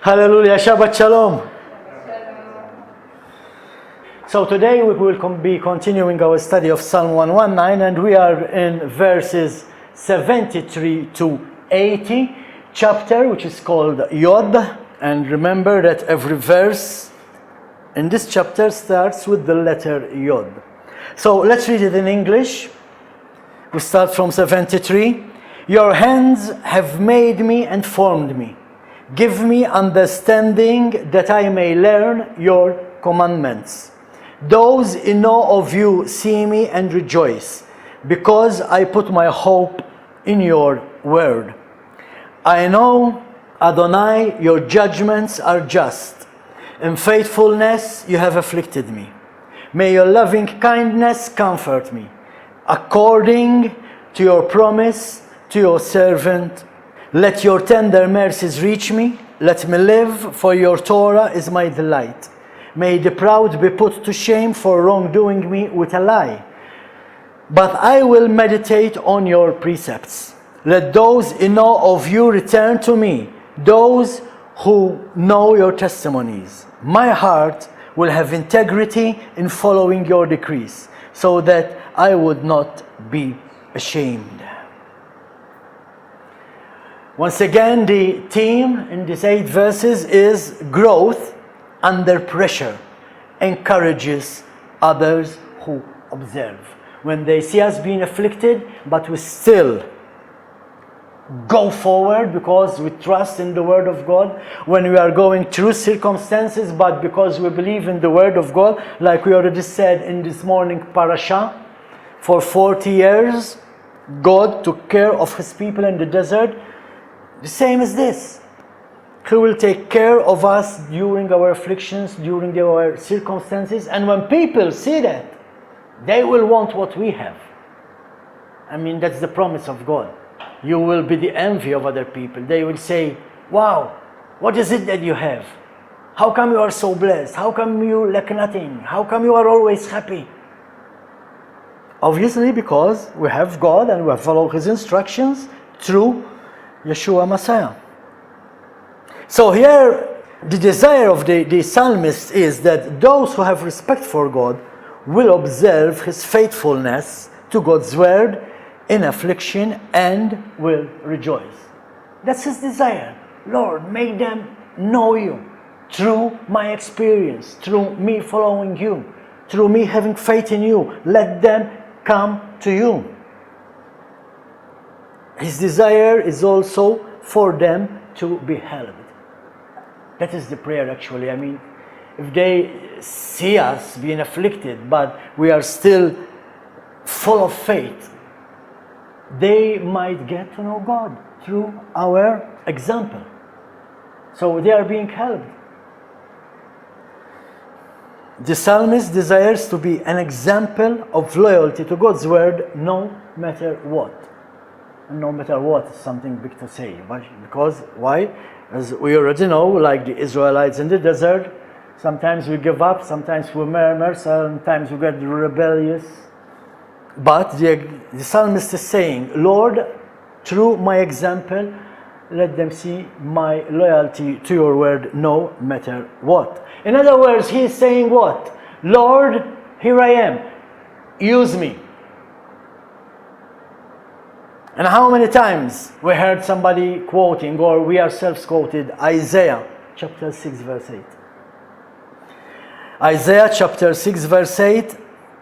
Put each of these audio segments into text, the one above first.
Hallelujah, Shabbat Shalom. So today we will be continuing our study of Psalm 119, and we are in verses 73 to 80, chapter which is called YOD. And remember that every verse in this chapter starts with the letter YOD. So let's read it in English. We start from 73. Your hands have made me and formed me. Give me understanding that I may learn your commandments. Those in awe of you see me and rejoice, because I put my hope in your word. I know, Adonai, your judgments are just. In faithfulness you have afflicted me. May your loving kindness comfort me, according to your promise to your servant. Let your tender mercies reach me. Let me live, for your Torah is my delight. May the proud be put to shame for wrongdoing me with a lie. But I will meditate on your precepts. Let those in awe of you return to me, those who know your testimonies. My heart will have integrity in following your decrees, so that I would not be ashamed. Once again, the theme in these 8 verses is growth under pressure encourages others who observe. When they see us being afflicted, but we still go forward because we trust in the Word of God. When we are going through circumstances, but because we believe in the Word of God, like we already said in this morning parasha, for 40 years, God took care of His people in the desert. The same as this. He will take care of us during our afflictions, during our circumstances. And when people see that, they will want what we have. I mean, that's the promise of God. You will be the envy of other people. They will say, wow, what is it that you have? How come you are so blessed? How come you lack nothing? How come you are always happy? Obviously, because we have God and we follow His instructions through Yeshua Messiah. So here, the desire of the psalmist is that those who have respect for God will observe His faithfulness to God's word in affliction and will rejoice. That's his desire. Lord, make them know you through my experience, through me following you, through me having faith in you. Let them come to you. His desire is also for them to be helped. That is the prayer actually. I mean, if they see us being afflicted, but we are still full of faith, they might get to know God through our example. So they are being helped. The psalmist desires to be an example of loyalty to God's word no matter what. No matter what is something big to say. Because, why? As we already know, like the Israelites in the desert, sometimes we give up, sometimes we murmur, sometimes we get rebellious. But the psalmist is saying, Lord, through my example, let them see my loyalty to your word no matter what. In other words, he is saying what? Lord, here I am. Use me. And how many times we heard somebody quoting, or we ourselves quoted, Isaiah chapter 6 verse 8. Isaiah chapter 6 verse 8,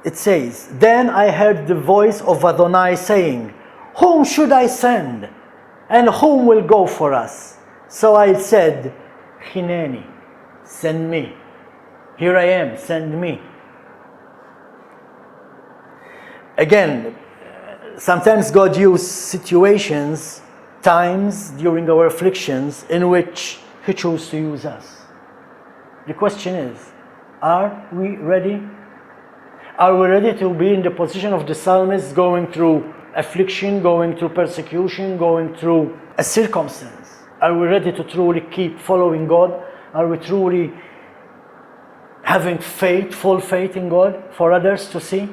it says, Then I heard the voice of Adonai saying, Whom should I send? And whom will go for us? So I said, Hineni, send me. Here I am, send me. Again, sometimes God uses situations, times during our afflictions in which He chose to use us. The question is, are we ready? Are we ready to be in the position of the psalmist, going through affliction, going through persecution, going through a circumstance? Are we ready to truly keep following God? Are we truly having faith, full faith in God for others to see?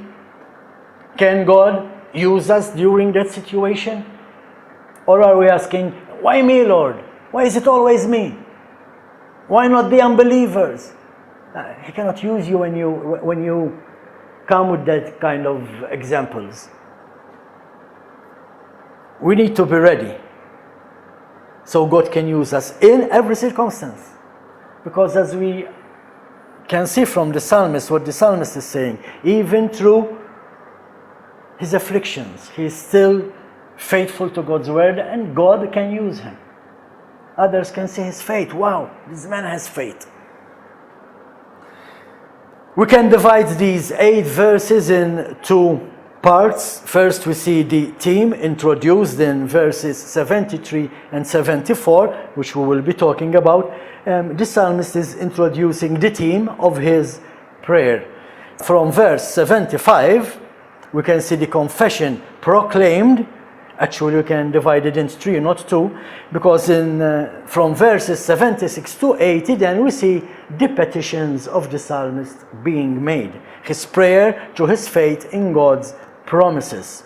Can God use us during that situation? Or are we asking, why me, Lord? Why is it always me? Why not the unbelievers? He cannot use you when you come with that kind of examples. We need to be ready so God can use us in every circumstance. Because as we can see from the psalmist, what the psalmist is saying, even through his afflictions, he is still faithful to God's word, and God can use him. Others can see his faith. Wow, this man has faith. We can divide these 8 verses in 2 parts. First, we see the theme introduced in verses 73 and 74, which we will be talking about. The psalmist is introducing the theme of his prayer. From verse 75, we can see the confession proclaimed. Actually, we can divide it into 3, not 2, because from verses 76 to 80, then we see the petitions of the psalmist being made. His prayer through his faith in God's promises.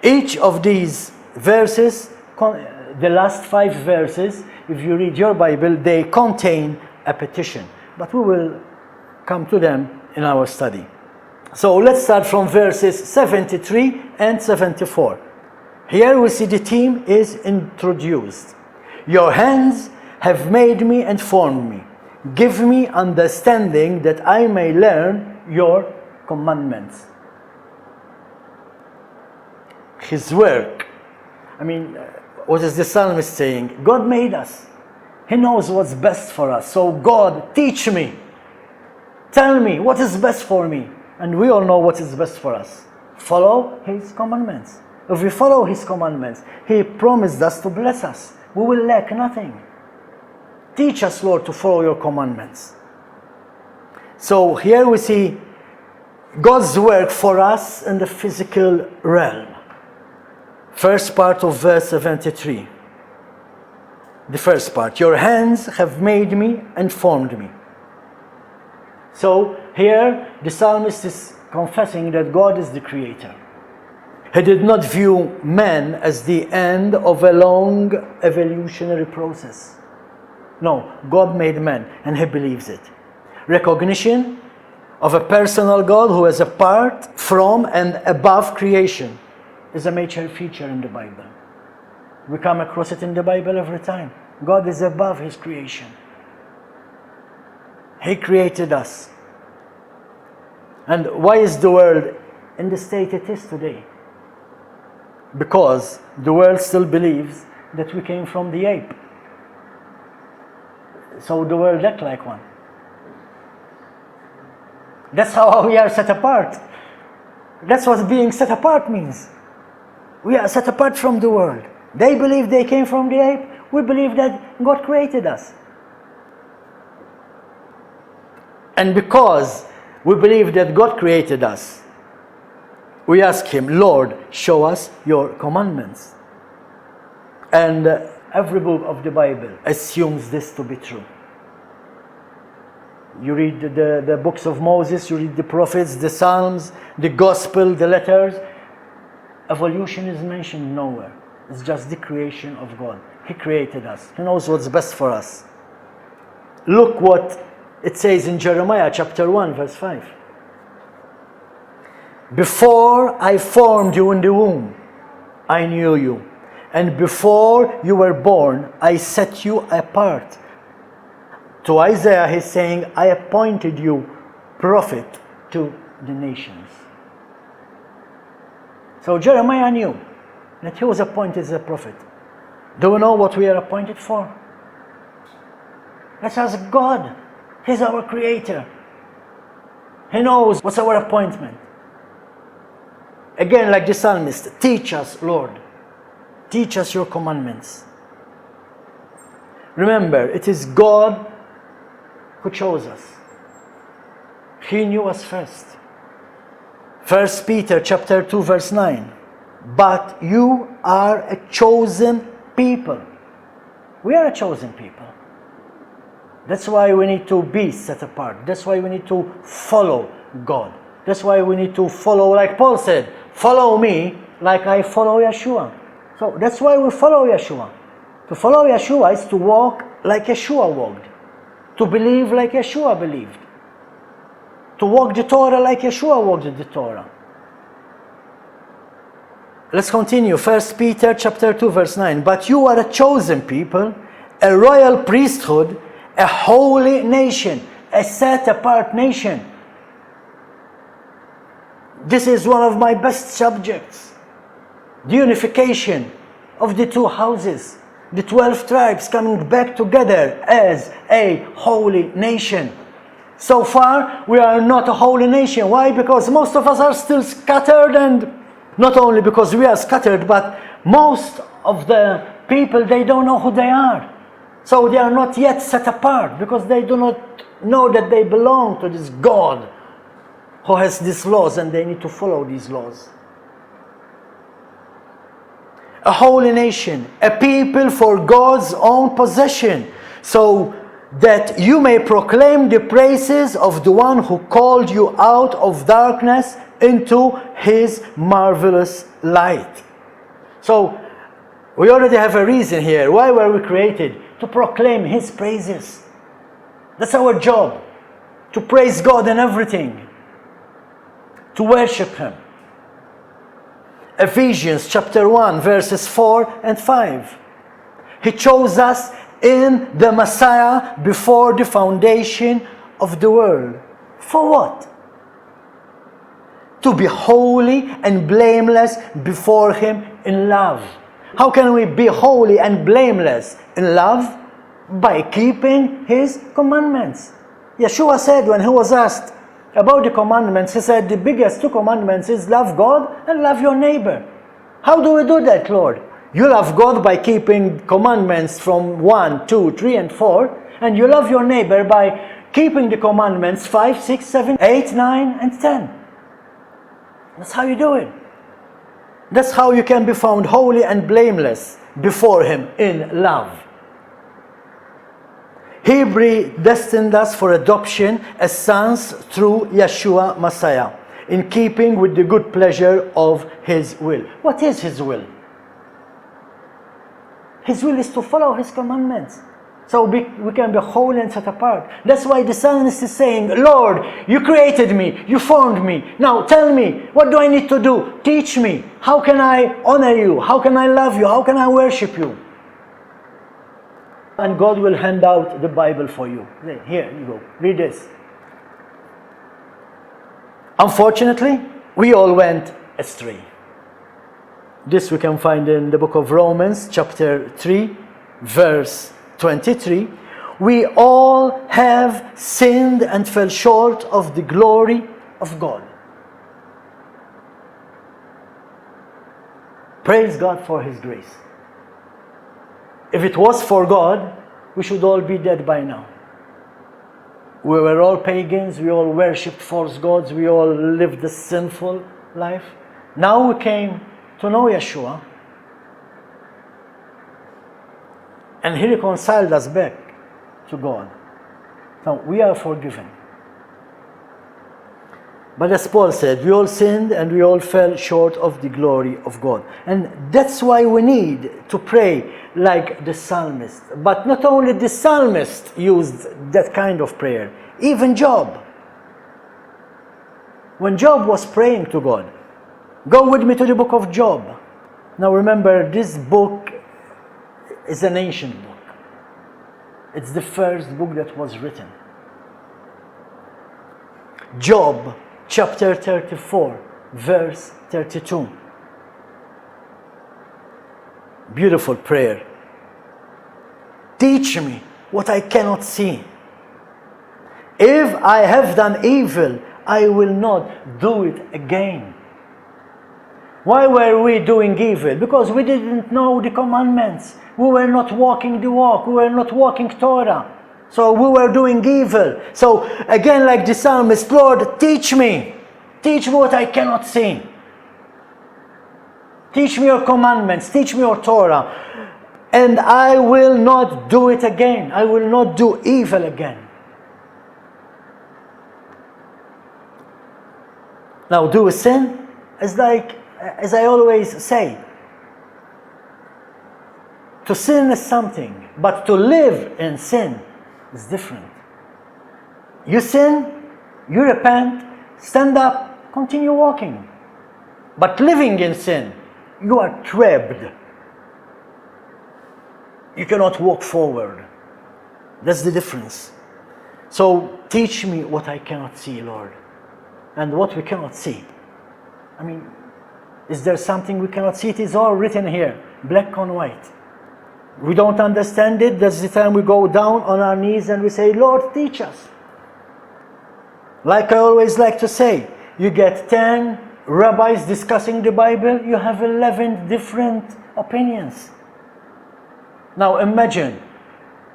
Each of these verses, the last 5 verses, if you read your Bible, they contain a petition. But we will come to them in our study. So let's start from verses 73 and 74. Here we see the theme is introduced. Your hands have made me and formed me. Give me understanding that I may learn your commandments. His work. What is the psalmist saying? God made us. He knows what's best for us. So God, teach me. Tell me what is best for me. And we all know what is best for us. Follow his commandments. If we follow his commandments, he promised us to bless us. We will lack nothing. Teach us, Lord, to follow your commandments. So here we see God's work for us in the physical realm. First part of verse 73. The first part. Your hands have made me and formed me. So here the psalmist is confessing that God is the creator. He did not view man as the end of a long evolutionary process. No, God made man, and he believes it. Recognition of a personal God who is apart from and above creation is a major feature in the Bible. We come across it in the Bible every time. God is above his creation. He created us. And why is the world in the state it is today? Because the world still believes that we came from the ape. So the world acts like one. That's how we are set apart. That's what being set apart means. We are set apart from the world. They believe they came from the ape. We believe that God created us. And because we believe that God created us, we ask him, Lord, show us your commandments. And every book of the Bible assumes this to be true. You read the books of Moses, you read the prophets, the Psalms, the Gospel, the letters. Evolution is mentioned nowhere. It's just the creation of God. He created us. He knows what's best for us. Look what it says in Jeremiah chapter 1, verse 5. Before I formed you in the womb, I knew you. And before you were born, I set you apart. To Isaiah, he's saying, I appointed you prophet to the nations. So Jeremiah knew that he was appointed as a prophet. Do we know what we are appointed for? Let's ask God. He's our creator. He knows what's our appointment. Again, like the psalmist, teach us, Lord. Teach us your commandments. Remember, it is God who chose us. He knew us first. 1 Peter chapter 2, verse 9. But you are a chosen people. We are a chosen people. That's why we need to be set apart. That's why we need to follow God. That's why we need to follow, like Paul said, follow me like I follow Yeshua. So that's why we follow Yeshua. To follow Yeshua is to walk like Yeshua walked. to believe like Yeshua believed, to walk the Torah like Yeshua walked the Torah. Let's continue. 1 Peter chapter 2 verse 9. But you are a chosen people, a royal priesthood, a holy nation, a set apart nation. This is one of my best subjects. The unification of the two houses, the 12 tribes coming back together as a holy nation. So far, we are not a holy nation. Why? Because most of us are still scattered, and not only because we are scattered, but most of the people, they don't know who they are. So they are not yet set apart because they do not know that they belong to this God who has these laws, and they need to follow these laws. A holy nation, a people for God's own possession, so that you may proclaim the praises of the one who called you out of darkness into his marvelous light. So we already have a reason here. Why were we created? To proclaim his praises. That's our job. To praise God in everything. To worship him. Ephesians chapter 1 verses 4 and 5. He chose us in the Messiah before the foundation of the world. For what? To be holy and blameless before him in love. How can we be holy and blameless in love? By keeping his commandments. Yeshua said when he was asked about the commandments, he said the biggest two commandments is love God and love your neighbor. How do we do that, Lord? You love God by keeping commandments from 1, 2, 3, and 4, and you love your neighbor by keeping the commandments 5, 6, 7, 8, 9, and 10. That's how you do it. That's how you can be found holy and blameless before him in love. He predestined us for adoption as sons through Yeshua Messiah, in keeping with the good pleasure of his will. What is his will? His will is to follow his commandments. So we can be holy and set apart. That's why the psalmist is saying, Lord, you created me, you formed me. Now tell me, what do I need to do? Teach me. How can I honor you? How can I love you? How can I worship you? And God will hand out the Bible for you. Here you go. Read this. Unfortunately, we all went astray. This we can find in the book of Romans, chapter 3, verse 23. We all have sinned and fell short of the glory of God. Praise God for his grace. If it was for God, we should all be dead by now. We were all pagans, we all worshipped false gods, we all lived a sinful life. Now we came to know Yeshua, and he reconciled us back to God. Now we are forgiven. But as Paul said, we all sinned and we all fell short of the glory of God. And that's why we need to pray like the psalmist. But not only the psalmist used that kind of prayer, even Job. When Job was praying to God, go with me to the book of Job. Now remember, this book is an ancient book. It's the first book that was written. Job chapter 34, verse 32. Beautiful prayer. Teach me what I cannot see. If I have done evil, I will not do it again. Why were we doing evil? Because we didn't know the commandments. We were not walking the walk. We were not walking Torah. So we were doing evil. So again, like the psalmist, Lord, teach me. Teach me what I cannot see. Teach me your commandments. Teach me your Torah. And I will not do it again. I will not do evil again. Now, do a sin is like, as I always say, to sin is something, but to live in sin is different. You sin, you repent, stand up, continue walking. But living in sin, you are trapped. You cannot walk forward. That's the difference. So teach me what I cannot see, Lord. And what we cannot see. I mean, is there something we cannot see? It is all written here, black on white. We don't understand it. That's the time we go down on our knees and we say, Lord, teach us. Like I always like to say, you get 10 rabbis discussing the Bible, you have 11 different opinions. Now imagine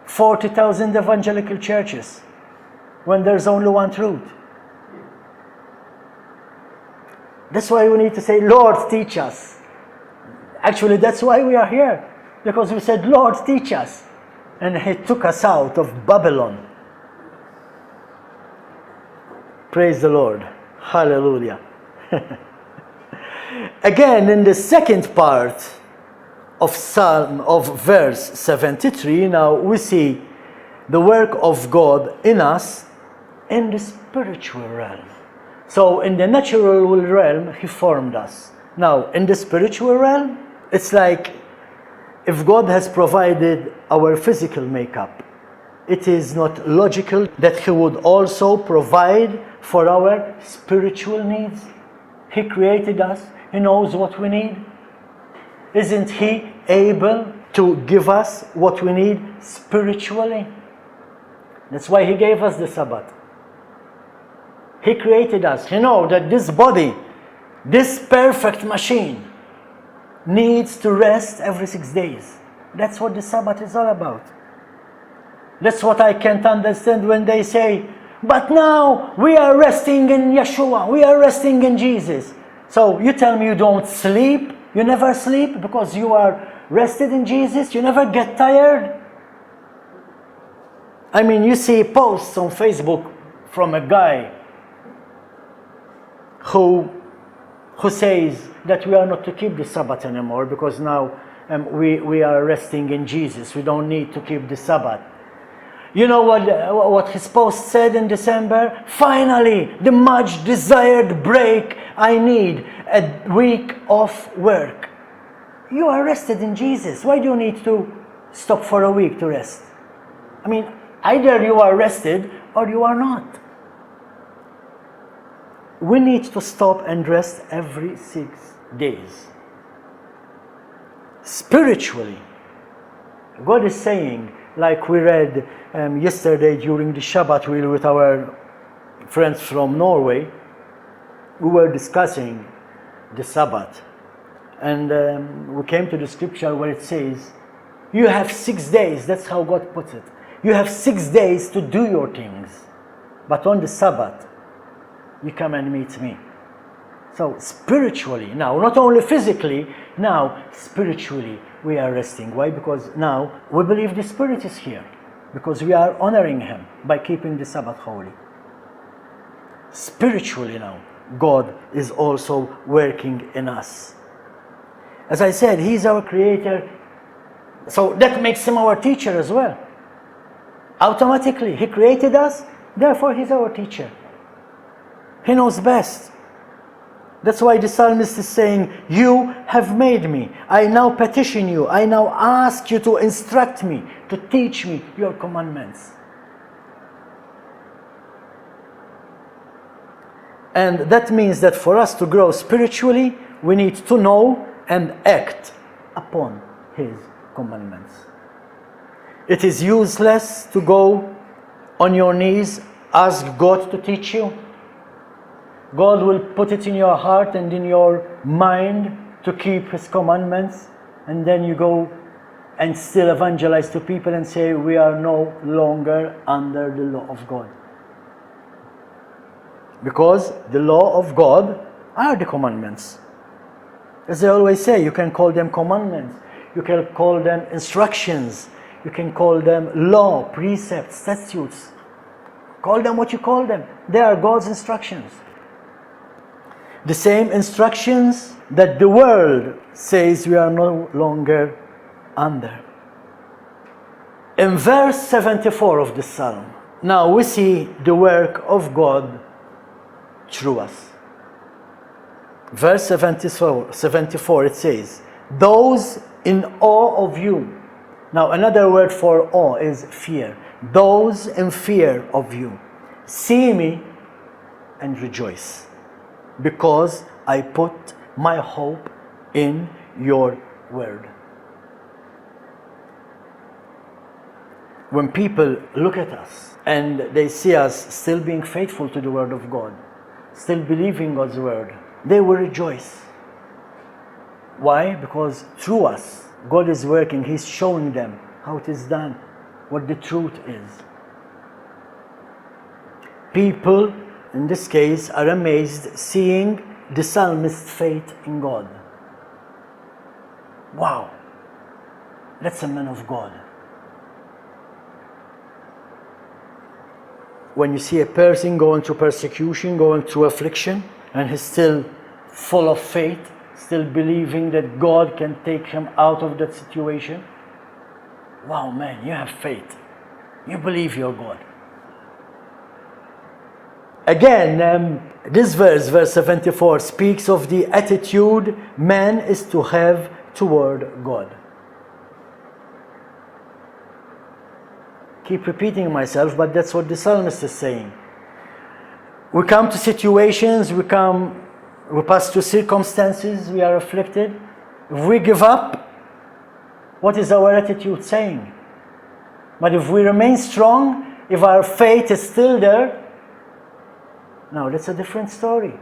40,000 evangelical churches when there's only one truth. That's why we need to say, Lord, teach us. Actually, that's why we are here. Because we said, Lord, teach us. And He took us out of Babylon. Praise the Lord. Hallelujah. Again, in the second part of verse 73, now we see the work of God in us in the spiritual realm. So in the natural realm, He formed us. Now, in the spiritual realm, it's like if God has provided our physical makeup, it is not logical that He would also provide for our spiritual needs. He created us. He knows what we need. Isn't He able to give us what we need spiritually? That's why He gave us the Sabbath. He created us. He knows that this body, this perfect machine, needs to rest every 6 days. That's what the Sabbath is all about. That's what I can't understand when they say, but now we are resting in Yeshua, we are resting in Jesus. So you tell me you don't sleep, you never sleep because you are rested in Jesus, you never get tired? I mean, you see posts on Facebook from a guy who says that we are not to keep the Sabbath anymore because now we are resting in Jesus. We don't need to keep the Sabbath. You know what his post said in December? Finally, the much desired break I need, a week off work. You are rested in Jesus. Why do you need to stop for a week to rest? I mean, either you are rested or you are not. We need to stop and rest every 6 days. Spiritually, God is saying, like we read yesterday during the Shabbat wheel with our friends from Norway, we were discussing the Sabbath. And we came to the scripture where it says, you have 6 days, that's how God puts it. You have 6 days to do your things. But on the Sabbath, you come and meet me. So spiritually, now, not only physically, now spiritually we are resting. Why? Because now we believe the Spirit is here. Because we are honoring Him by keeping the Sabbath holy. Spiritually now, God is also working in us. As I said, He is our Creator. So that makes Him our teacher as well. Automatically, He created us, therefore He's our teacher. He knows best. That's why the psalmist is saying, you have made me. I now petition you. I now ask you to instruct me, to teach me your commandments. And that means that for us to grow spiritually, we need to know and act upon His commandments. It is useless to go on your knees, ask God to teach you. God will put it in your heart and in your mind to keep His commandments, and then you go and still evangelize to people and say we are no longer under the law of God. Because the law of God are the commandments. As I always say, you can call them commandments, you can call them instructions, you can call them law, precepts, statutes. Call them what you call them. They are God's instructions. The same instructions that the world says we are no longer under. In verse 74 of the Psalm, Now we see the work of God through us. Verse 74 it says, those in awe of you. Now another word for awe is fear. Those in fear of you see me and rejoice, because I put my hope in your word. When people look at us and they see us still being faithful to the word of God, still believing God's word, they will rejoice. Why? Because through us, God is working. He's showing them how it is done, what the truth is. People, in this case, are amazed seeing the psalmist's faith in God. Wow, that's a man of God. When you see a person going through persecution, going through affliction, and he's still full of faith, still believing that God can take him out of that situation. Wow, man, you have faith. You believe your God. Again, this verse 74, speaks of the attitude man is to have toward God. Keep repeating myself, but that's what the psalmist is saying. We come to situations, we pass through circumstances, we are afflicted. If we give up, what is our attitude saying? But if we remain strong, if our faith is still there, now that's a different story.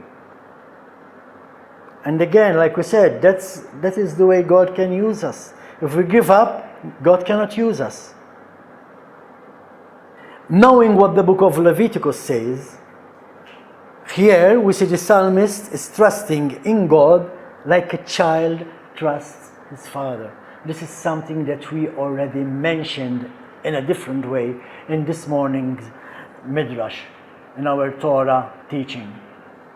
And again, like we said, that is the way God can use us. If we give up, God cannot use us. Knowing what the book of Leviticus says, here we see the psalmist is trusting in God like a child trusts his father. This is something that we already mentioned in a different way in this morning's Midrash, in our Torah teaching.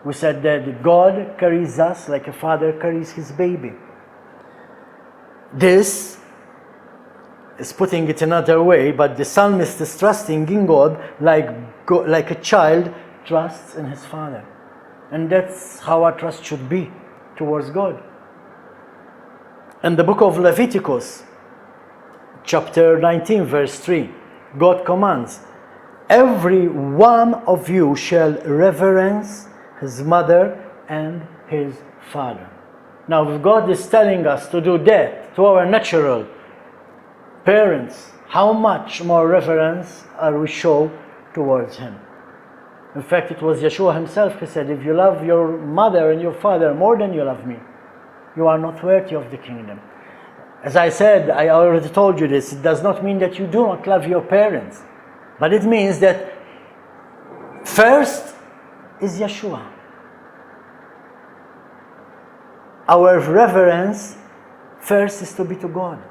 We said that God carries us like a father carries his baby. This is putting it another way, but the psalmist is trusting in God like a child trusts in his father. And that's how our trust should be towards God. In the book of Leviticus, chapter 19, verse 3, God commands, every one of you shall reverence his mother and his father. Now, if God is telling us to do that to our natural parents, how much more reverence are we show towards him? In fact, it was Yeshua himself who said, if you love your mother and your father more than you love me, you are not worthy of the kingdom. As I said, I already told you this, it does not mean that you do not love your parents, but it means that first is Yeshua. Our reverence first is to be to God,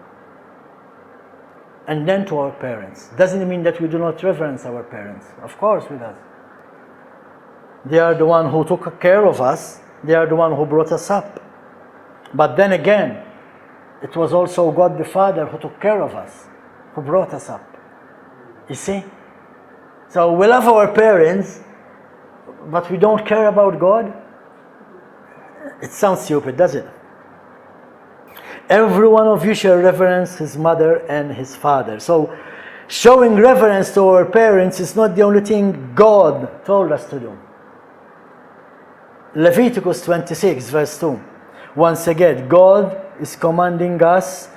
and then to our parents. Doesn't mean that we do not reverence our parents. Of course we do. They are the one who took care of us. They are the one who brought us up. But then again, it was also God the Father who took care of us, who brought us up. You see? So we love our parents, but we don't care about God. It sounds stupid, does it? Every one of you shall reverence his mother and his father. So showing reverence to our parents is not the only thing God told us to do. Leviticus 26, verse 2. Once again, God is commanding us,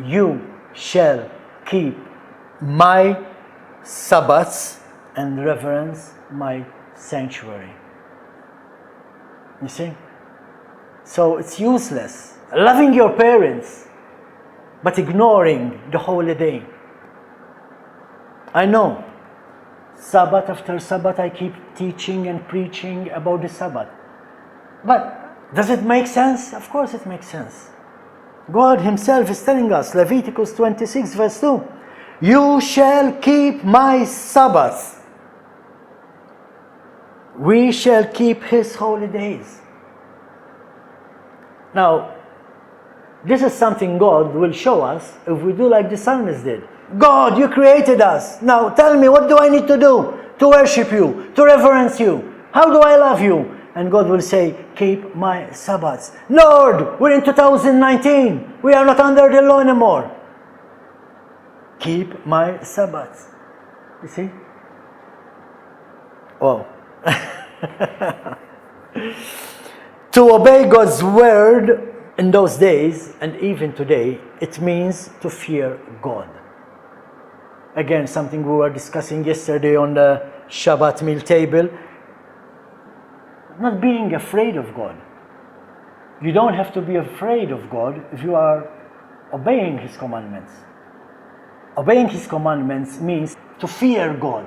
you shall keep my Sabbaths and reverence my sanctuary. You see? So it's useless loving your parents but ignoring the holy day. I know, Sabbath after Sabbath I keep teaching and preaching about the Sabbath. But does it make sense? Of course it makes sense. God himself is telling us, Leviticus 26 verse 2, you shall keep my Sabbaths. We shall keep his holy days. Now, this is something God will show us if we do like the psalmist did. God, you created us. Now tell me, what do I need to do to worship you, to reverence you? How do I love you? And God will say, keep my Sabbaths. Lord, we're in 2019. We are not under the law anymore. Keep my Sabbaths. You see? Wow. To obey God's word in those days, and even today, it means to fear God. Again, something we were discussing yesterday on the Shabbat meal table. Not being afraid of God. You don't have to be afraid of God if you are obeying His commandments. Obeying His commandments means to fear God.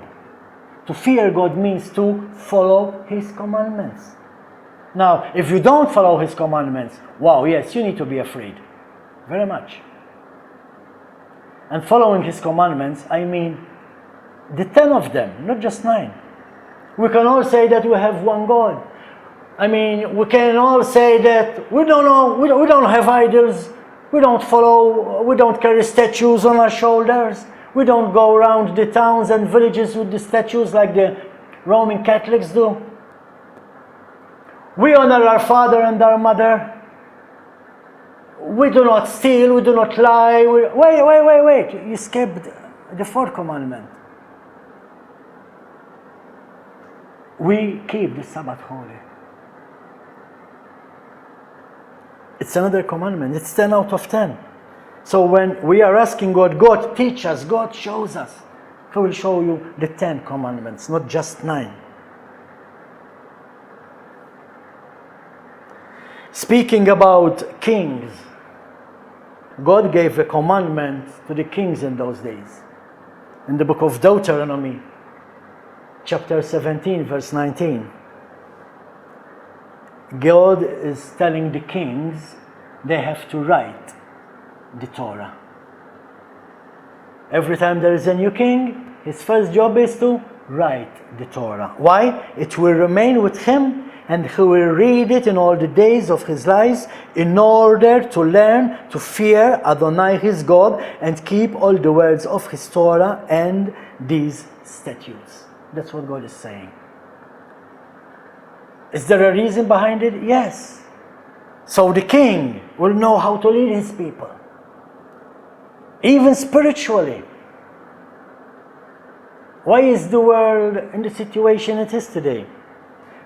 To fear God means to follow His commandments. Now, if you don't follow His commandments, wow, yes, you need to be afraid. Very much. And following His commandments, I mean the 10 of them, not just 9. We can all say that we have one God. I mean, we can all say that we don't have idols, we don't carry statues on our shoulders, we don't go around the towns and villages with the statues like the Roman Catholics do. We honor our father and our mother. We do not steal, we do not lie. Wait, you skipped the 4th commandment. We keep the Sabbath holy. It's another commandment. It's 10 out of 10. So when we are asking God, God teach us, God shows us. He will show you the 10 commandments, not just 9. Speaking about kings, God gave a commandment to the kings in those days. In the book of Deuteronomy, chapter 17, verse 19. God is telling the kings they have to write the Torah. Every time there is a new king, his first job is to write the Torah. Why? It will remain with him, and he will read it in all the days of his life in order to learn to fear Adonai his God and keep all the words of his Torah and these statutes. That's what God is saying. Is there a reason behind it? Yes. So the king will know how to lead his people. Even spiritually. Why is the world in the situation it is today?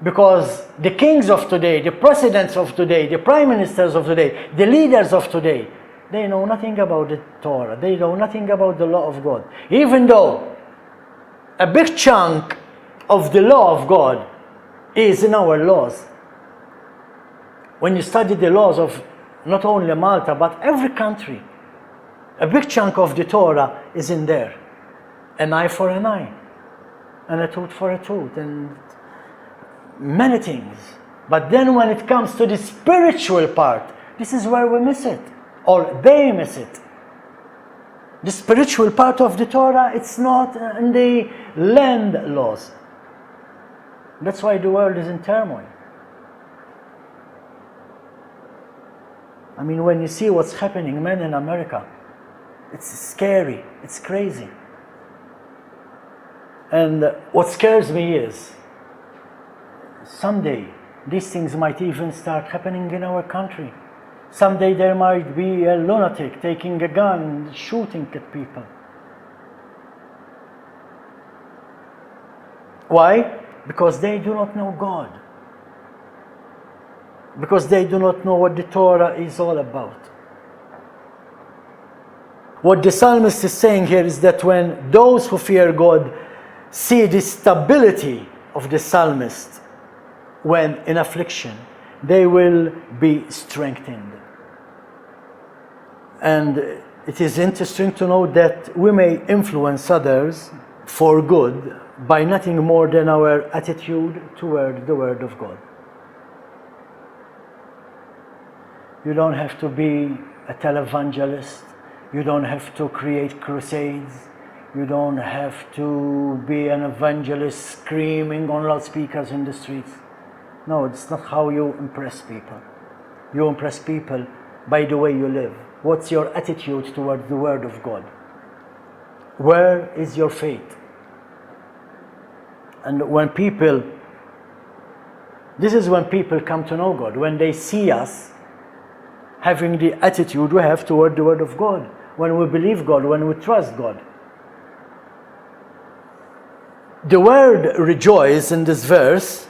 Because the kings of today, the presidents of today, the prime ministers of today, the leaders of today, they know nothing about the Torah. They know nothing about the law of God. Even though a big chunk of the law of God is in our laws. When you study the laws of not only Malta, but every country, a big chunk of the Torah is in there. An eye for an eye, and a tooth for a tooth, and many things. But then when it comes to the spiritual part, this is where we miss it, or they miss it. The spiritual part of the Torah, it's not in the land laws. That's why the world is in turmoil. I mean, when you see what's happening, man, in America, it's scary, it's crazy. And what scares me is, someday these things might even start happening in our country. Someday there might be a lunatic taking a gun and shooting at people. Why? Because they do not know God. Because they do not know what the Torah is all about. What the psalmist is saying here is that when those who fear God see the stability of the psalmist when in affliction, they will be strengthened. And it is interesting to know that we may influence others for good by nothing more than our attitude toward the Word of God. You don't have to be a televangelist. You don't have to create crusades. You don't have to be an evangelist screaming on loudspeakers in the streets. No, it's not how you impress people. You impress people by the way you live. What's your attitude toward the Word of God? Where is your faith? And when people, this is when people come to know God, when they see us having the attitude we have toward the Word of God, when we believe God, when we trust God. The word rejoice in this verse,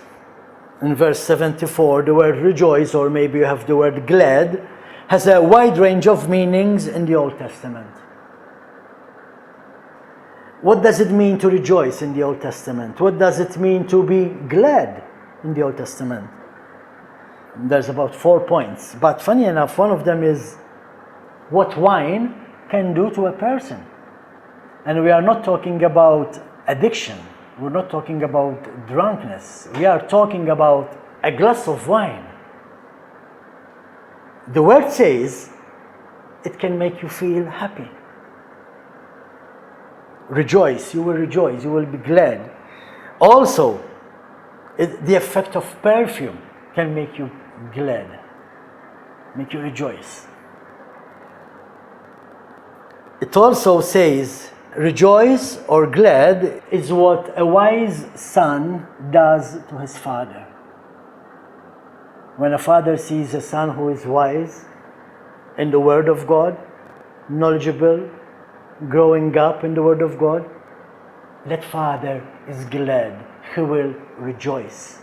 in verse 74, the word rejoice, or maybe you have the word glad, has a wide range of meanings in the Old Testament. What does it mean to rejoice in the Old Testament? What does it mean to be glad in the Old Testament? There's about 4 points, but funny enough, one of them is what wine can do to a person. And we are not talking about addiction. We're not talking about drunkenness. We are talking about a glass of wine. The word says it can make you feel happy. Rejoice, you will be glad. Also, the effect of perfume can make you glad, make you rejoice. It also says, rejoice or glad is what a wise son does to his father. When a father sees a son who is wise in the Word of God, knowledgeable, growing up in the Word of God, that father is glad, he will rejoice.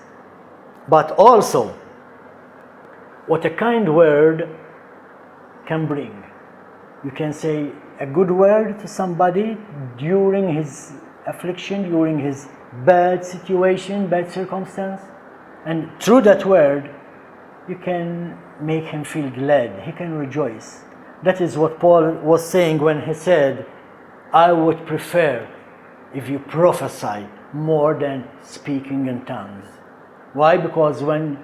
But also, what a kind word can bring. You can say a good word to somebody during his affliction, during his bad situation, bad circumstance, and through that word, you can make him feel glad, he can rejoice. That is what Paul was saying when he said, I would prefer if you prophesy more than speaking in tongues. Why? Because when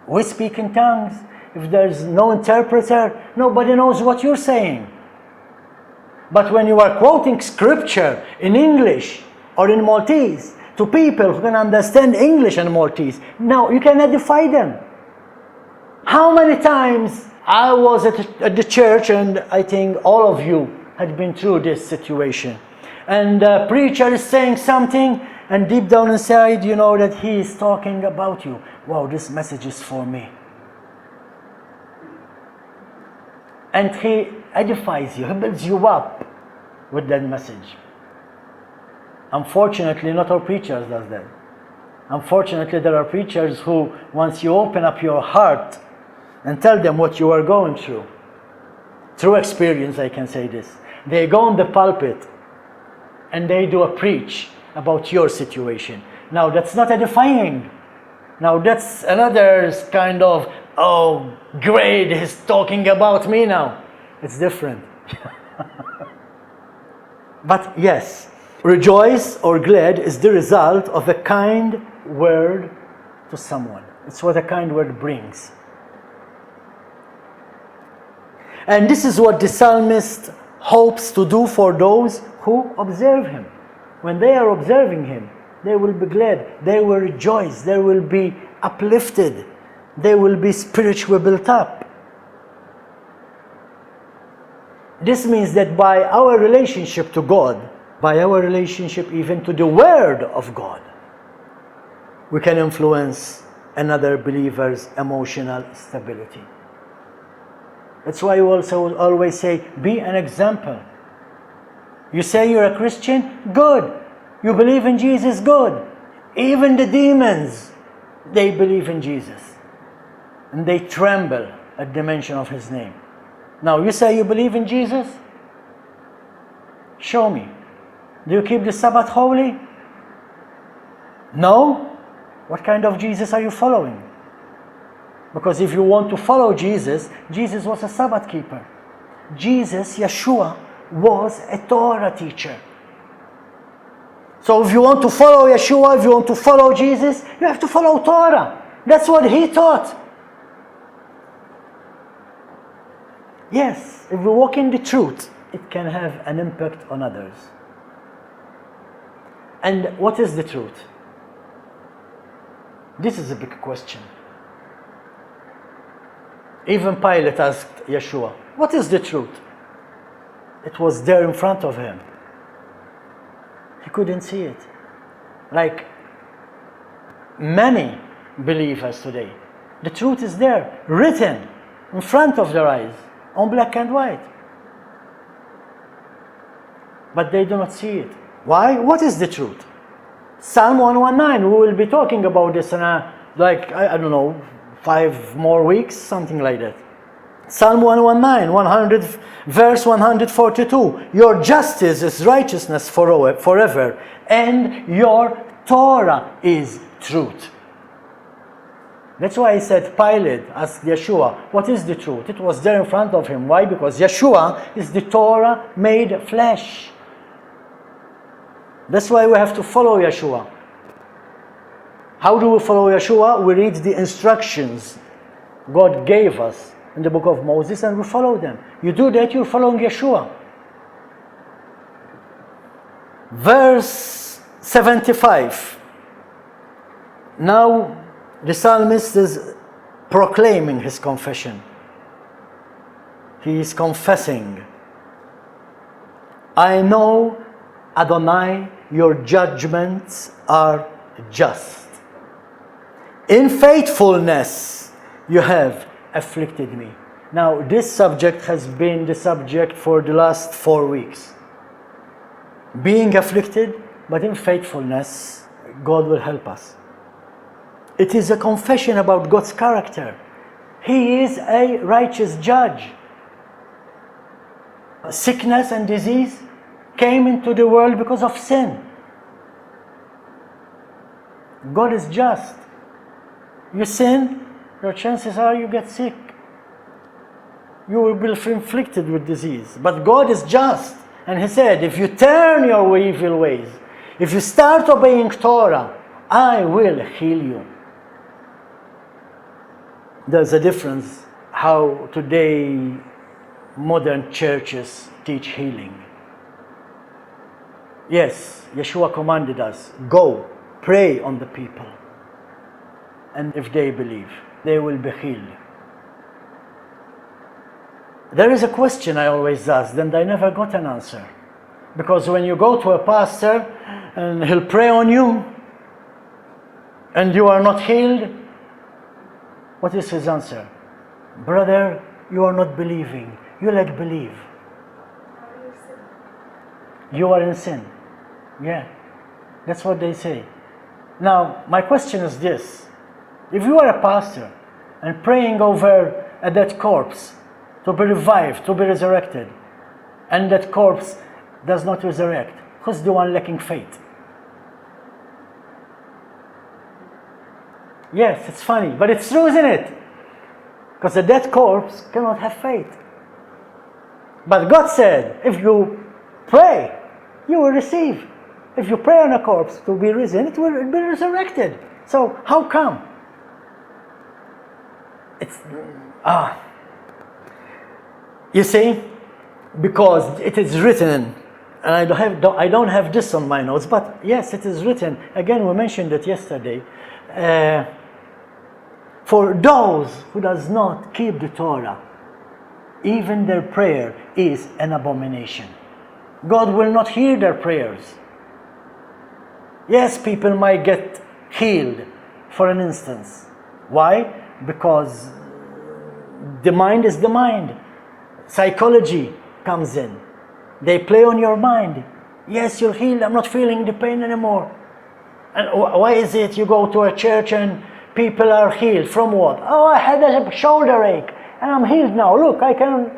we speak in tongues, if there's no interpreter, nobody knows what you're saying. But when you are quoting scripture in English or in Maltese to people who can understand English and Maltese, now you can edify them. How many times I was at the church, and I think all of you had been through this situation, and the preacher is saying something, and deep down inside you know that he is talking about you. Wow, this message is for me. And he edifies you, he builds you up with that message. Unfortunately, not all preachers does that. Unfortunately, there are preachers who, once you open up your heart and tell them what you are going through, through experience I can say this, they go on the pulpit and they do a preach about your situation. Now that's not edifying. Now that's another kind of, oh great, he's talking about me now. It's different. But yes, rejoice or glad is the result of a kind word to someone. It's what a kind word brings. And this is what the psalmist hopes to do for those who observe him. When they are observing him, they will be glad, they will rejoice, they will be uplifted, they will be spiritually built up. This means that by our relationship to God, by our relationship even to the Word of God, we can influence another believer's emotional stability. That's why you also always say, be an example. You say you're a Christian? Good. You believe in Jesus? Good. Even the demons, they believe in Jesus. And they tremble at the mention of His name. Now, you say you believe in Jesus? Show me. Do you keep the Sabbath holy? No? What kind of Jesus are you following? Because if you want to follow Jesus, Jesus was a Sabbath keeper. Jesus, Yeshua, was a Torah teacher. So if you want to follow Yeshua, if you want to follow Jesus, you have to follow Torah. That's what he taught. Yes, if we walk in the truth, it can have an impact on others. And what is the truth? This is a big question. Even Pilate asked Yeshua, what is the truth? It was there in front of him. He couldn't see it. Like many believers today. The truth is there, written in front of their eyes, on black and white. But they do not see it. Why? What is the truth? Psalm 119, we will be talking about this in I don't know, 5 more weeks, something like that. Psalm 119, verse 142. Your justice is righteousness forever, and your Torah is truth. That's why he said, Pilate asked Yeshua, what is the truth? It was there in front of him. Why? Because Yeshua is the Torah made flesh. That's why we have to follow Yeshua. How do we follow Yeshua? We read the instructions God gave us in the book of Moses and we follow them. You do that, you're following Yeshua. Verse 75. Now the psalmist is proclaiming his confession. He is confessing. I know, Adonai, your judgments are just. In faithfulness you have afflicted me. Now this subject has been the subject for the last 4 weeks. Being afflicted, but in faithfulness, God will help us. It is a confession about God's character. He is a righteous judge. Sickness and disease came into the world because of sin. God is just. You sin, your chances are you get sick. You will be inflicted with disease. But God is just. And He said, if you turn your evil ways, if you start obeying Torah, I will heal you. There's a difference how today modern churches teach healing. Yes, Yeshua commanded us, go, pray on the people. And if they believe, they will be healed. There is a question I always ask, and I never got an answer. Because when you go to a pastor and he'll pray on you, and you are not healed, what is his answer? Brother, you are not believing. You lack belief. You are in sin. Yeah, that's what they say. Now, my question is this. If you are a pastor and praying over a dead corpse to be revived, to be resurrected, and that corpse does not resurrect, who's the one lacking faith? Yes, it's funny, but it's true, isn't it? Because a dead corpse cannot have faith. But God said, if you pray, you will receive. If you pray on a corpse to be risen, it will be resurrected. So how come? You see, because it is written, and I don't have this on my notes, but yes, it is written. Again, we mentioned it yesterday. For those who does not keep the Torah, even their prayer is an abomination. God will not hear their prayers. Yes, people might get healed for an instance. Why? Because the mind is the mind. Psychology comes in. They play on your mind. Yes, you're healed. I'm not feeling the pain anymore. And why is it you go to a church and people are healed? From what? Oh, I had a shoulder ache and I'm healed now. Look, I can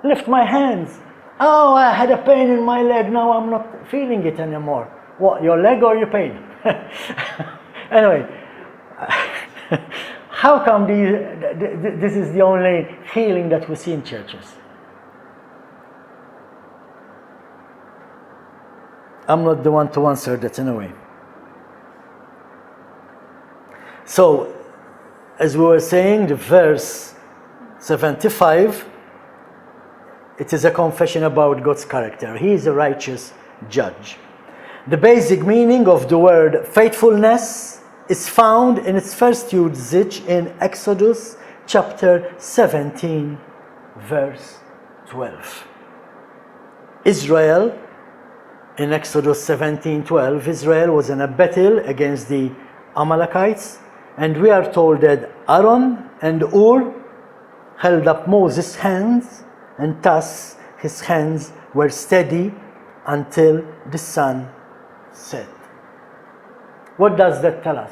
lift my hands. Oh, I had a pain in my leg. Now I'm not feeling it anymore. What, your leg or your pain? Anyway, how come this is the only healing that we see in churches? I'm not the one to answer that anyway. So, as we were saying, the verse 75, it is a confession about God's character. He is a righteous judge. The basic meaning of the word faithfulness is found in its first usage in Exodus chapter 17, verse 12. Israel in Exodus 17:12, Israel was in a battle against the Amalekites, and we are told that Aaron and Ur held up Moses' hands, and thus his hands were steady until the sun set. What does that tell us?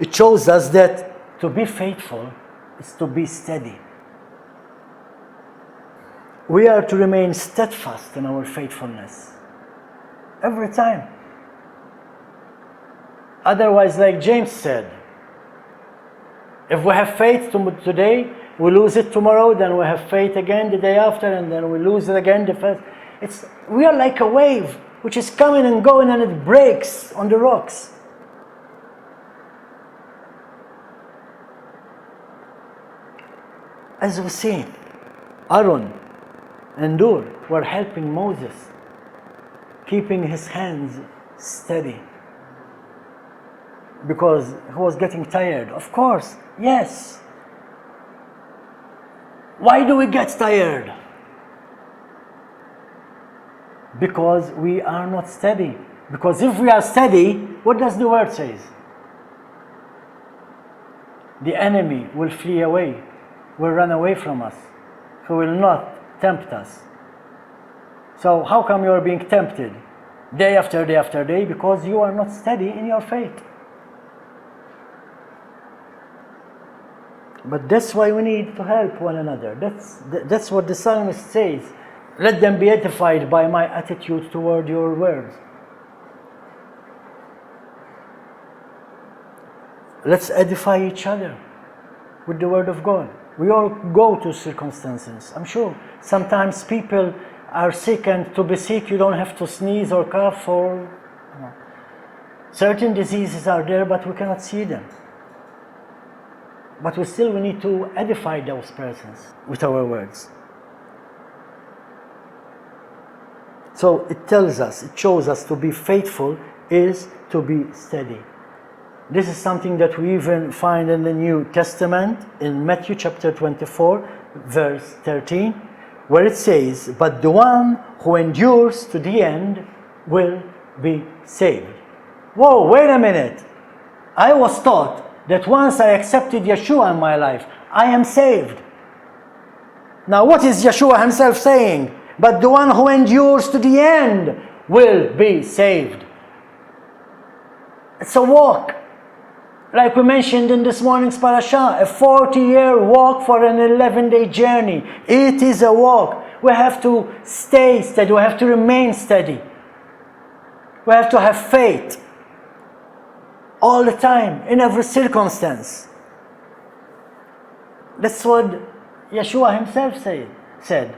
It shows us that to be faithful is to be steady. We are to remain steadfast in our faithfulness every time. Otherwise, like James said, if we have faith today, we lose it tomorrow, then we have faith again the day after, and then we lose it again the first. We are like a wave which is coming and going, and it breaks on the rocks. As we see, Aaron and Ur were helping Moses, keeping his hands steady, because he was getting tired. Of course, yes. Why do we get tired? Because we are not steady. Because if we are steady, what does the word say? The enemy will flee away, will run away from us. He will not tempt us. So how come you are being tempted day after day after day? Because you are not steady in your faith. But that's why we need to help one another. That's what the psalmist says. Let them be edified by my attitude toward your words. Let's edify each other with the word of God. We all go to circumstances. I'm sure sometimes people are sick, and to be sick you don't have to sneeze or cough or certain diseases are there, but we cannot see them. But we need to edify those persons with our words. So it tells us, it shows us to be faithful is to be steady. This is something that we even find in the New Testament in Matthew chapter 24, verse 13, where it says, "But the one who endures to the end will be saved." Whoa, wait a minute. I was taught that once I accepted Yeshua in my life, I am saved. Now what is Yeshua himself saying? But the one who endures to the end will be saved. It's a walk. Like we mentioned in this morning's parasha, a 40-year walk for an 11-day journey. It is a walk. We have to stay steady. We have to remain steady. We have to have faith all the time, in every circumstance. That's what Yeshua himself said.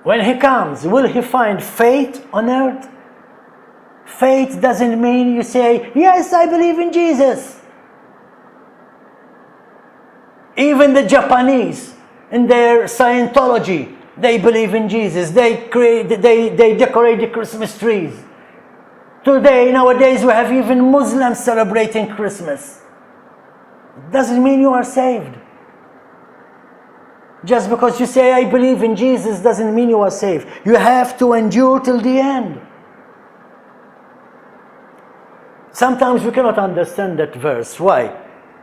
When he comes, will he find faith on earth? Faith doesn't mean you say, yes, I believe in Jesus. Even the Japanese, in their Scientology, they believe in Jesus. They decorate the Christmas trees. Today, nowadays, we have even Muslims celebrating Christmas. It doesn't mean you are saved. Just because you say, I believe in Jesus, doesn't mean you are saved. You have to endure till the end. Sometimes we cannot understand that verse. Why?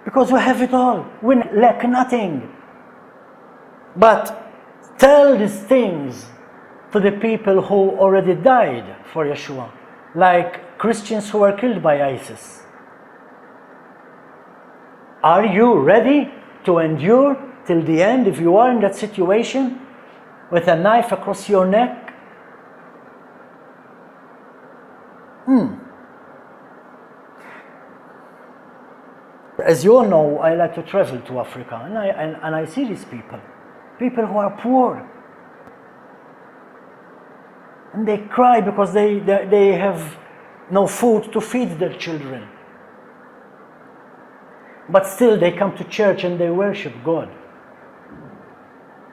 Because we have it all. We lack nothing. But tell these things to the people who already died for Yeshua, like Christians who were killed by ISIS. Are you ready to endure till the end if you are in that situation with a knife across your neck? As you all know, I like to travel to Africa, and I see these people who are poor. And they cry because they have no food to feed their children. But still they come to church and they worship God.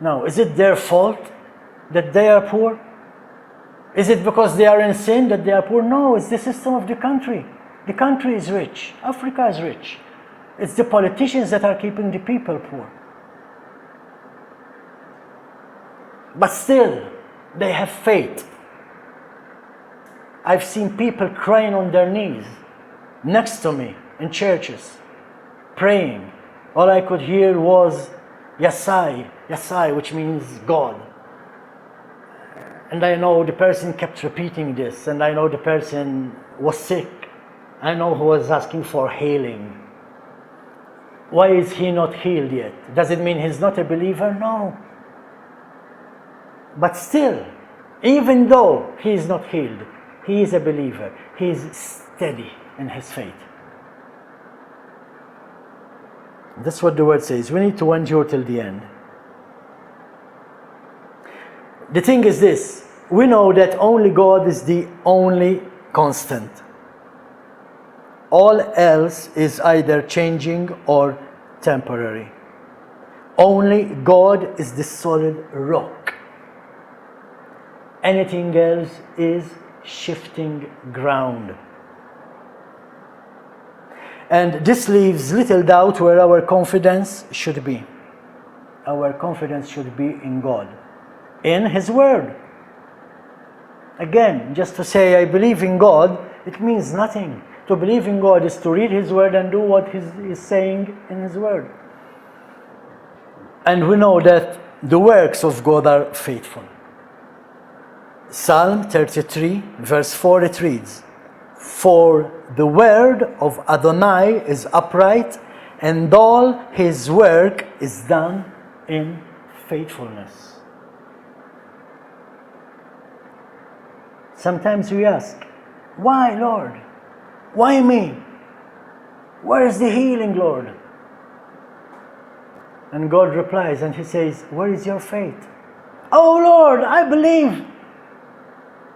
Now, is it their fault that they are poor? Is it because they are in sin that they are poor? No, it's the system of the country. The country is rich. Africa is rich. It's the politicians that are keeping the people poor. But still, they have faith. I've seen people crying on their knees next to me in churches, praying. All I could hear was Yasai, Yasai, which means God. And I know the person kept repeating this, and I know the person was sick. I know who was asking for healing. Why is he not healed yet? Does it mean he's not a believer? No. But still, even though he is not healed, he is a believer. He is steady in his faith. That's what the word says. We need to endure till the end. The thing is this. We know that only God is the only constant. All else is either changing or temporary. Only God is the solid rock. Anything else is shifting ground. And this leaves little doubt where our confidence should be. Our confidence should be in God, in His Word. Again, just to say I believe in God, it means nothing. To believe in God is to read His Word and do what He is saying in His Word. And we know that the works of God are faithful. Psalm 33, verse 4, it reads, "For the word of Adonai is upright, and all His work is done in faithfulness." Sometimes we ask, why, Lord? Why me? Where is the healing, Lord? And God replies and He says, where is your faith? Oh Lord, I believe.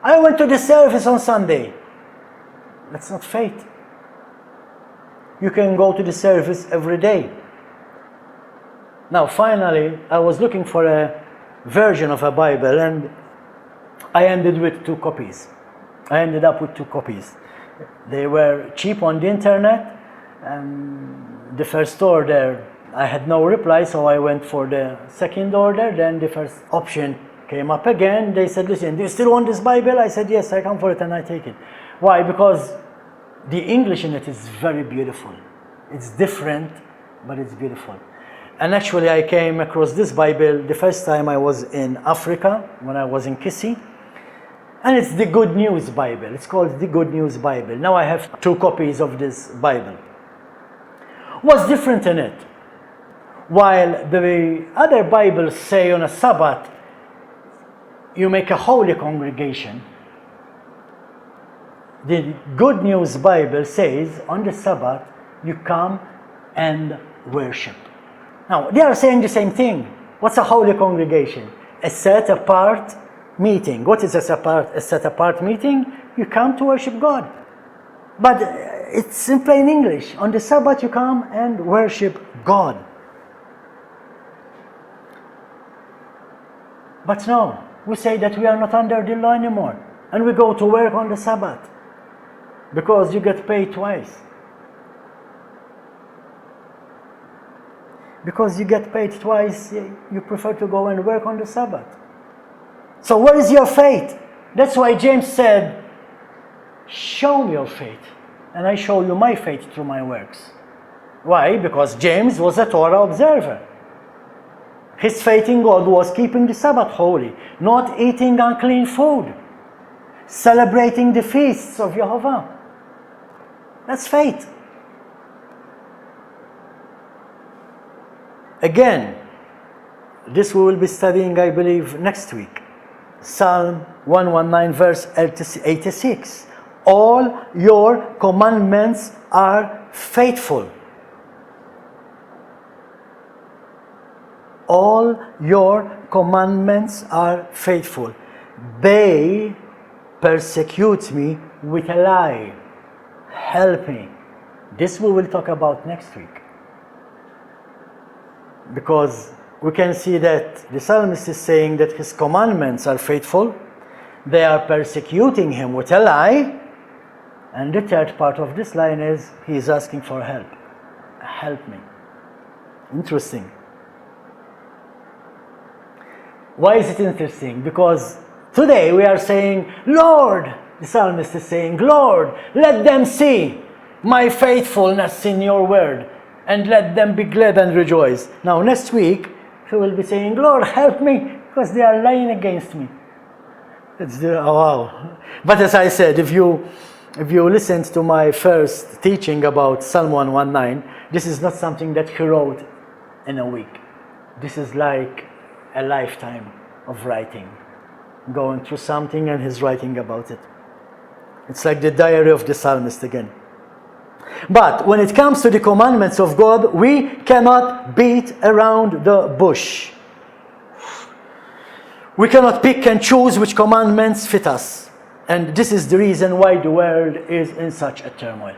I went to the service on Sunday. That's not faith. You can go to the service every day. Now finally, I was looking for a version of a Bible and I ended with 2 copies. I ended up with 2 copies. They were cheap on the internet, and the first order I had no reply, so I went for the second order. Then the first option came up again. They said, listen, do you still want this Bible? I said, yes, I come for it, and I take it. Why? Because the English in it is very beautiful. It's different, but it's beautiful. And actually I came across this Bible the first time I was in Africa, when I was in Kisii. And it's the Good News Bible. It's called the Good News Bible. Now I have 2 copies of this Bible. What's different in it? While the other Bibles say on a Sabbath, you make a holy congregation, the Good News Bible says on the Sabbath, you come and worship. Now, they are saying the same thing. What's a holy congregation? A set apart meeting. What is a set apart meeting? You come to worship God. But it's in plain English. On the Sabbath you come and worship God. But no, we say that we are not under the law anymore. And we go to work on the Sabbath. Because you get paid twice. Because you get paid twice, you prefer to go and work on the Sabbath. So where is your faith? That's why James said, show me your faith, and I show you my faith through my works. Why? Because James was a Torah observer. His faith in God was keeping the Sabbath holy, not eating unclean food, celebrating the feasts of Jehovah. That's faith. Again, this we will be studying, I believe, next week. Psalm 119, verse 86. All your commandments are faithful. All your commandments are faithful. They persecute me with a lie. Help me. This we will talk about next week. Because we can see that the psalmist is saying that his commandments are faithful. They are persecuting him with a lie. And the third part of this line is he is asking for help. Help me. Interesting. Why is it interesting? Because today we are saying, Lord, The psalmist is saying, Lord, let them see my faithfulness in your word, and let them be glad and rejoice. Now, next week, he will be saying, Lord, help me, because they are lying against me. Wow. But as I said, if you listened to my first teaching about Psalm 119, this is not something that he wrote in a week. This is like a lifetime of writing, going through something and he's writing about it. It's like the diary of the psalmist again. But when it comes to the commandments of God, we cannot beat around the bush. We cannot pick and choose which commandments fit us. And this is the reason why the world is in such a turmoil.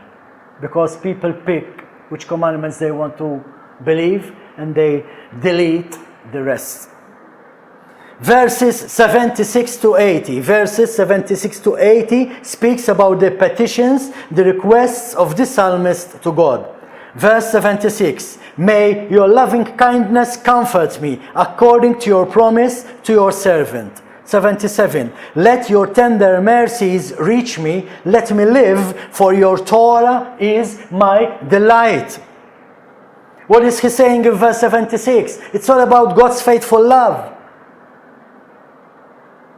Because people pick which commandments they want to believe and they delete the rest. Verses 76 to 80. Verses 76 to 80 speaks about the petitions, the requests of the psalmist to God. Verse 76, may your loving kindness comfort me according to your promise to your servant. 77, let your tender mercies reach me, let me live, for your Torah is my delight. What is he saying in verse 76? It's all about God's faithful love.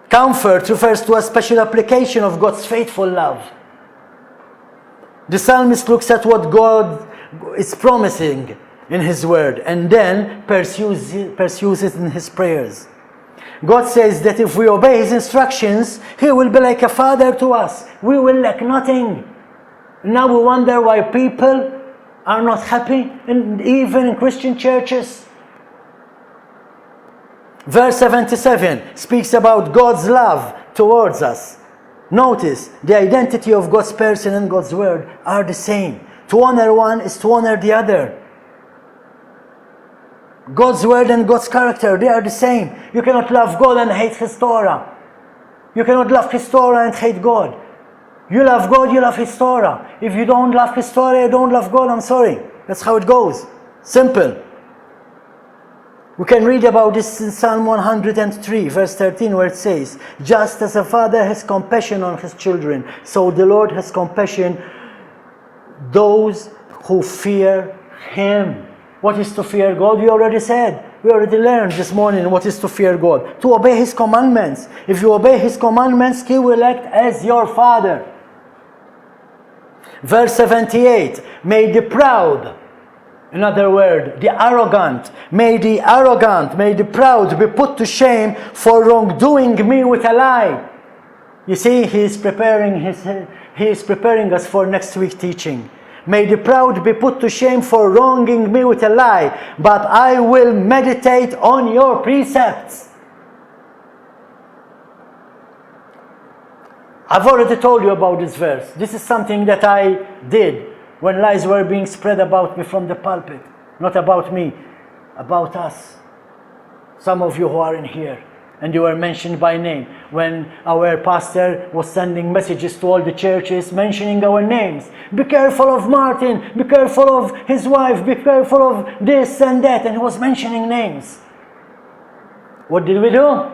Comfort refers to a special application of God's faithful love. The psalmist looks at what God is promising in his word and then pursues it in his prayers. God says that if we obey his instructions, he will be like a father to us. We will lack nothing. Now we wonder why people are not happy, and even in Christian churches. Verse 77 speaks about God's love towards us. Notice, the identity of God's person and God's word are the same. To honor one is to honor the other. God's word and God's character, they are the same. You cannot love God and hate his Torah. You cannot love his Torah and hate God. You love God, you love his Torah. If you don't love his Torah, you don't love God, I'm sorry. That's how it goes. Simple. We can read about this in Psalm 103, verse 13, where it says, just as a father has compassion on his children, so the Lord has compassion those who fear him. What is to fear God? We already said. We already learned this morning what is to fear God. To obey his commandments. If you obey his commandments, he will act as your father. Verse 78, may the proud, another word, the arrogant, may the proud be put to shame for wrongdoing me with a lie. You see, he is preparing us for next week's teaching. May the proud be put to shame for wronging me with a lie, but I will meditate on your precepts. I've already told you about this verse. This is something that I did when lies were being spread about me from the pulpit. Not about me, about us. Some of you who are in here, and you were mentioned by name. When our pastor was sending messages to all the churches mentioning our names. Be careful of Martin, be careful of his wife, be careful of this and that. And he was mentioning names. What did we do?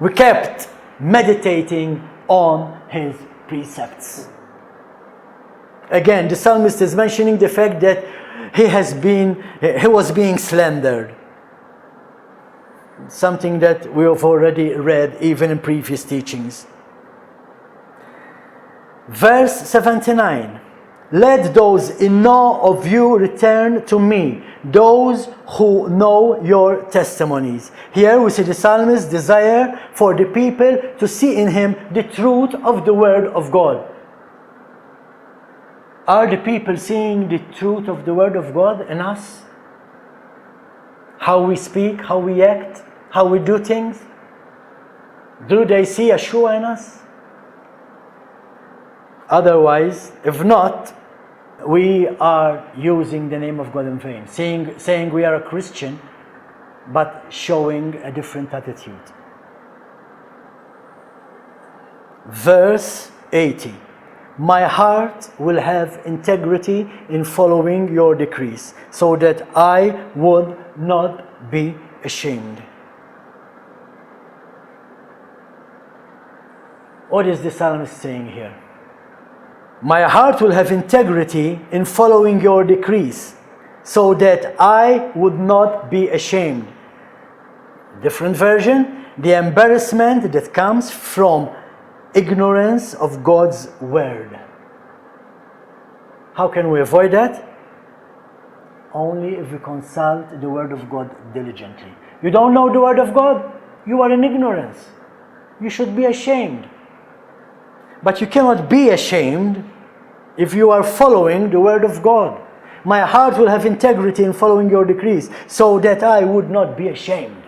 We kept meditating on his precepts. Again, the psalmist is mentioning the fact that he was being slandered. Something that we have already read even in previous teachings. Verse 79. Let those in awe of you return to me, those who know your testimonies. Here we see the psalmist's desire for the people to see in him the truth of the word of God. Are the people seeing the truth of the word of God in us? How we speak, how we act, how we do things? Do they see Yeshua in us? Otherwise, if not, we are using the name of God in vain, saying we are a Christian, but showing a different attitude. Verse 80. My heart will have integrity in following your decrees, so that I would not be ashamed. What is the psalmist saying here? My heart will have integrity in following your decrees, so that I would not be ashamed. Different version, the embarrassment that comes from ignorance of God's word. How can we avoid that? Only if we consult the word of God diligently. You don't know the word of God? You are in ignorance. You should be ashamed. But you cannot be ashamed if you are following the word of God. My heart will have integrity in following your decrees, so that I would not be ashamed.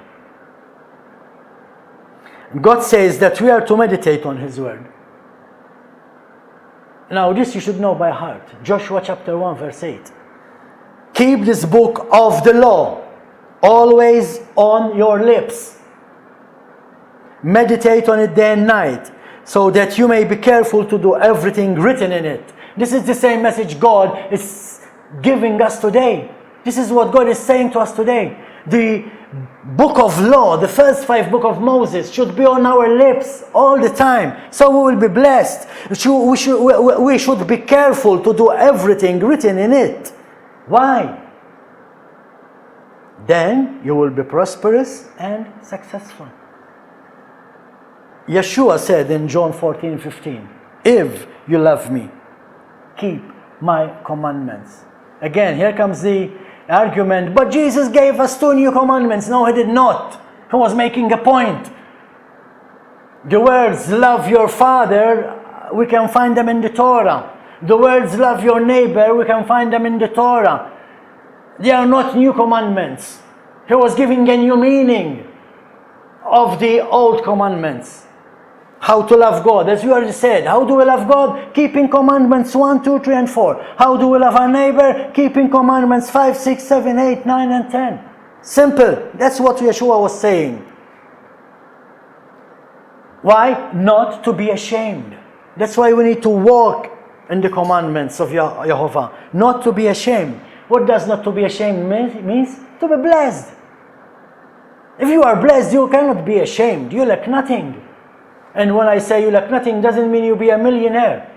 God says that we are to meditate on His word. Now this you should know by heart. Joshua chapter 1 verse 8. Keep this book of the law always on your lips. Meditate on it day and night, so that you may be careful to do everything written in it. This is the same message God is giving us today. This is what God is saying to us today. The book of law, the first 5 books of Moses, should be on our lips all the time, so we will be blessed. We should be careful to do everything written in it. Why? Then you will be prosperous and successful. Yeshua said in John 14:15, if you love me, keep my commandments. Again, here comes the argument, but Jesus gave us 2 new commandments. No, He did not. He was making a point. The words, love your father, we can find them in the Torah. The words, love your neighbor, we can find them in the Torah. They are not new commandments. He was giving a new meaning of the old commandments. How to love God, as you already said. How do we love God? Keeping commandments 1, 2, 3, and 4. How do we love our neighbor? Keeping commandments 5, 6, 7, 8, 9, and 10. Simple. That's what Yeshua was saying. Why? Not to be ashamed. That's why we need to walk in the commandments of Jehovah. Not to be ashamed. What does not to be ashamed means? To be blessed. If you are blessed, you cannot be ashamed. You lack nothing. And when I say you lack nothing, doesn't mean you be a millionaire.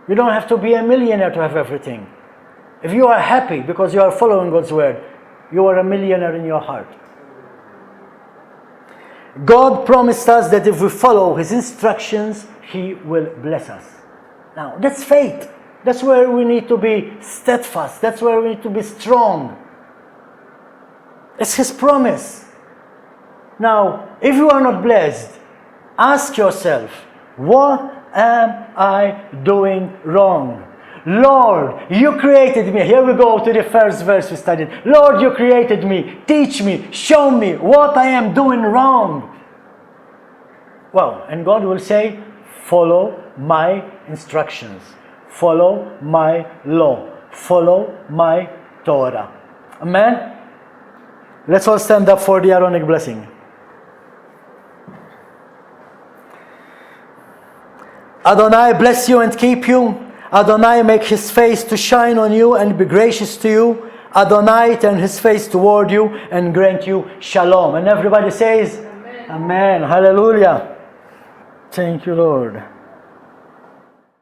You don't have to be a millionaire to have everything. If you are happy because you are following God's word, you are a millionaire in your heart. God promised us that if we follow His instructions, He will bless us. Now, that's faith. That's where we need to be steadfast. That's where we need to be strong. It's His promise. Now, if you are not blessed, ask yourself, what am I doing wrong? Lord, you created me. Here we go to the first verse we studied. Lord, you created me. Teach me, show me what I am doing wrong. Well, and God will say, follow my instructions. Follow my law. Follow my Torah. Amen? Let's all stand up for the Aaronic blessing. Adonai bless you and keep you. Adonai make His face to shine on you and be gracious to you. Adonai turn His face toward you and grant you shalom. And everybody says, Amen. Amen. Hallelujah. Thank you, Lord.